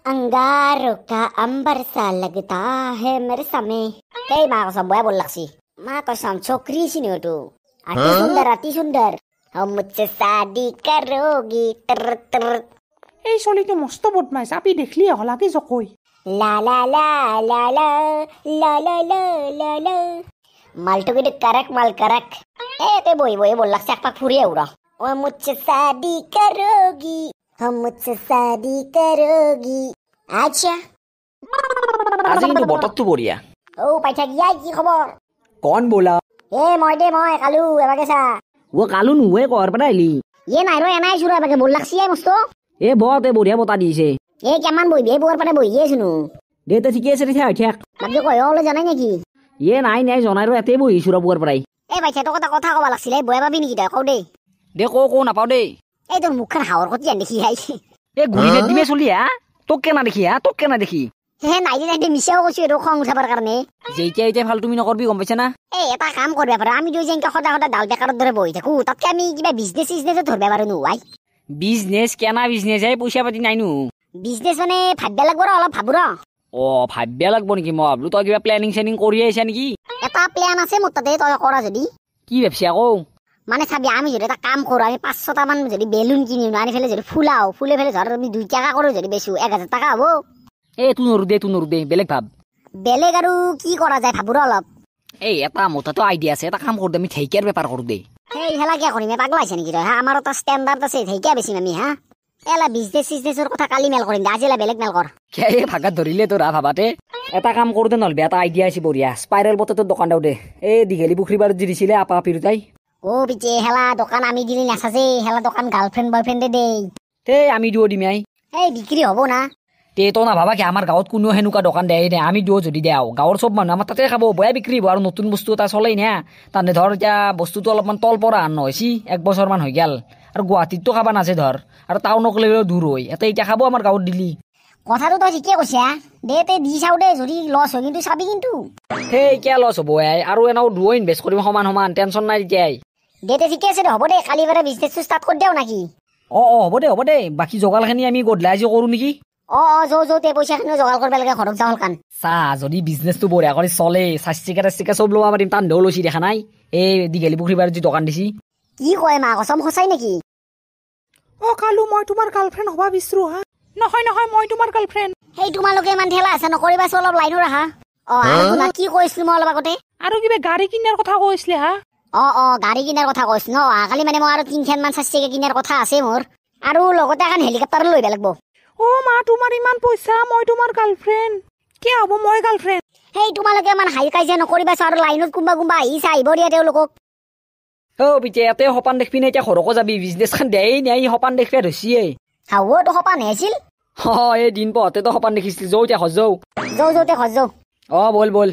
अंगारों का अंबर सा लगता है मेरे सामने कई माँ कसम बुआ बोल लक्सी माँ कसम छोकरी सी नहीं तू अति सुंदर हम मुझसे शादी करोगी तर तर এই চলিটো মস্ত বদমাইছ আপি দেখলি হলাকে জকই ला ला ला ला ला ला ला ला ला ला माल्टो की करक माल करक ए ते बोई बोई बोल लक्सी अकपा फुरी है उड़ा वो मुझसे शादी करोगी हम मुझसे शादी करोगी अच्छा আজি কিন্তু বতৰটো বঢ়িয়া ओ पैसा गया की खबर কোন बोला ए মই দে মই কালু এবাকে চা ও কালু নুৱে কৰ পৰা আইলি ये নাই रो এনাই শুরু এবাকে বল লাগছি এ মস্ত এ বতে বঢ়িয়া বতা দিছে এ কেমন বইবি এ বোর পারে বইয়ে শুনু দে তো ঠিকে আছে রে ঠেক বাকি কই হলো জানাই নাকি এ নাই নাই জনাই ৰ এতে বহি সুৰা বুৱাৰ পৰাই এ ভাই তো কথা কবা লাগছিল এ বয়া পাবি নেকি তই কও দে দে কো নাপাও দেই এই তোর মুখখান হাওয়ার কত জান দেখি আইছে এ গুলি দিমে চলি হা তোক কেনা দেখি হা তোক কেনা দেখি হে নাই দে মিছাও কইছো এটো খং উঠাবার কারণে যেইটা ফাল তুমি নকৰবি গম পাইছা না এ এটা কাম করবে পারে আমি দুই জনকে সদা সদা ডাল বেকারত ধরে বই থাকু তাতকে আমি কিবা বিজনেস ধরবে পারো নু ভাই বিজনেস কেনা বিজনেস হে পইচা পাতি নাই নু বিজনেস মানে ভাববা লাগব র অলপ ভাবু র ও ভাবিয়া লাগব নেকি মই ভাবলো তই কিবা প্ল্যানিং সেনিং কৰি আহিছা নেকি এটা প্ল্যান আছে মোর তাতে তই করা যদি কি ভাবছি আকৌ মানে চাবি আমি যদি এটা কাম করো আমি 500টা মান যদি বেলুন কিনি আনি ফেলে যদি ফুলাও ফুলে ফেলে ধর আমি 2 টাকা করো যদি বেশি 1000 টাকা হবো এ তুই নৰু দে বেলেগ ভাব বেলেগ আৰু কি কৰা যায় ভাবুৰ অলপ এই এটা মোটাতো আইডিয়া আছে এটা কাম কৰো দে আমি থেইকেৰ বেপাৰ কৰো দে সেই হেলা কিয় কৰিম পাগল আছে নেকি হা আমাৰ এটা ষ্টেণ্ডাৰ্ড আছে থেইকা বেছি আমি হা এলা বিজনেছৰ কথা কালি মেল কৰিম আজিলা বেলেগ মেল কৰ কে ভাগাত ধৰিলে তোৰা ভাবাতে এটা কাম কৰো দে নলবে এটা আইডিয়া আছে বঢ়িয়া স্পাইৰাল বটৰ দোকান দাও দে এই দিঘেলি পুখুৰী বাৰত যি দিছিলে আপা পিৰুতাই ও পিছে হেলা দোকান আমি দিলি নাচাজে হেলা দোকান গাৰ্লফ্ৰেণ্ড বয়ফ্ৰেণ্ডে দে তে আমি দিও দিমাই এই বিক্ৰী হ'ব না তে তো না ভাবা কি আমাৰ গাঁৱত কোনো হেনুকা দোকান দেই নে আমি দিও যদি দেও গাঁৱৰ সব মানুহ আমাৰ তাতে খাব বয়া বিক্ৰী হ'ব আৰু নতুন বস্তু এটা চলেই না তানে ধৰ এতিয়া বস্তুটো অলপমান তল পৰা আন নহৈছি 1 বছৰ মান হৈ গেল আৰু গুৱাহাটীতো খাবা নাছে ধৰ আৰু টাউনক লেও দূৰ হৈ এটা এতিয়া খাব আমাৰ গাঁৱত দিলি কথাটো তই ঠিকে কৈছা দে তে দি চাও দে যদি লছ হয় কিন্তু চাবি কিন্তু সেই কিয় লছ হ'ব আৰু এনাও দুও ইনভেষ্ট কৰিম সমান টেনচন নাই তেতিয়াই দে তে ঠিকে আছে দে হ'ব দে কালি বাৰে বিজনেছটো ষ্টাৰ্ট কৰি দেও নাকি হ'ব দে বাকি জগালখিনি আমি গধলা আজি কৰো নেকি যৌ তে পইচাখিনিও জগাল কৰিব লাগে ঘৰত যাওঁ কান চা যদি বিজনেছটো বঢ়িয়া কৰি চলে চাচিকা চব ল'ব পাৰিম তান দেও লৈছি দেখা নাই এই দিঘেলি পুখুৰী বাৰত যি দোকান দিছি কি কয় মা কসম সঁচাই নেকি ও কালু মই তোমাৰ গাৰ্লফ্ৰেণ্ড হবা বিচৰো হা নহয় মই তোমাৰ গাৰ্লফ্ৰেণ্ড সেই তোমালোকে ইমান ঠেলা আছে নকৰিবা চো অলপ লাইনো ৰাখা আৰু তোমাক কি কৈছিলো মই অলপ আগতে আৰু কিবা গাড়ী কিনাৰ কথা কৈছিলে হা গাড়ী কিনাৰ কথা কৈছো ন কালি মানে মই আৰু 3 মান চাচিকে কিনাৰ কথা আছে মোৰ আৰু লগতে এখন হেলিকপ্টাৰ লৈ লাগিব ও মা তোমাৰ ইমান পইচা মই তোমাৰ গাৰ্লফ্ৰেণ্ড কি হ'ব মই গাৰ্লফ্ৰেণ্ড সেই তোমালোকে ইমান হাই কাজিয়া নকৰিবা আৰু লাইনত কোনবা আহিছে আহিব দিয়া তেওঁলোকক পিছে ইয়াতে সপান দেখবি নে এতিয়া ঘৰকো যাবি বিজনেছখন দেই নাই সপান দেখবি ধৰিছিয়ে হাওতো সপান আহিছিল এই দিন পহতেতো সপান দেখিছিল যৌ এতিয়া সজৌ যৌ তে সজৌ বল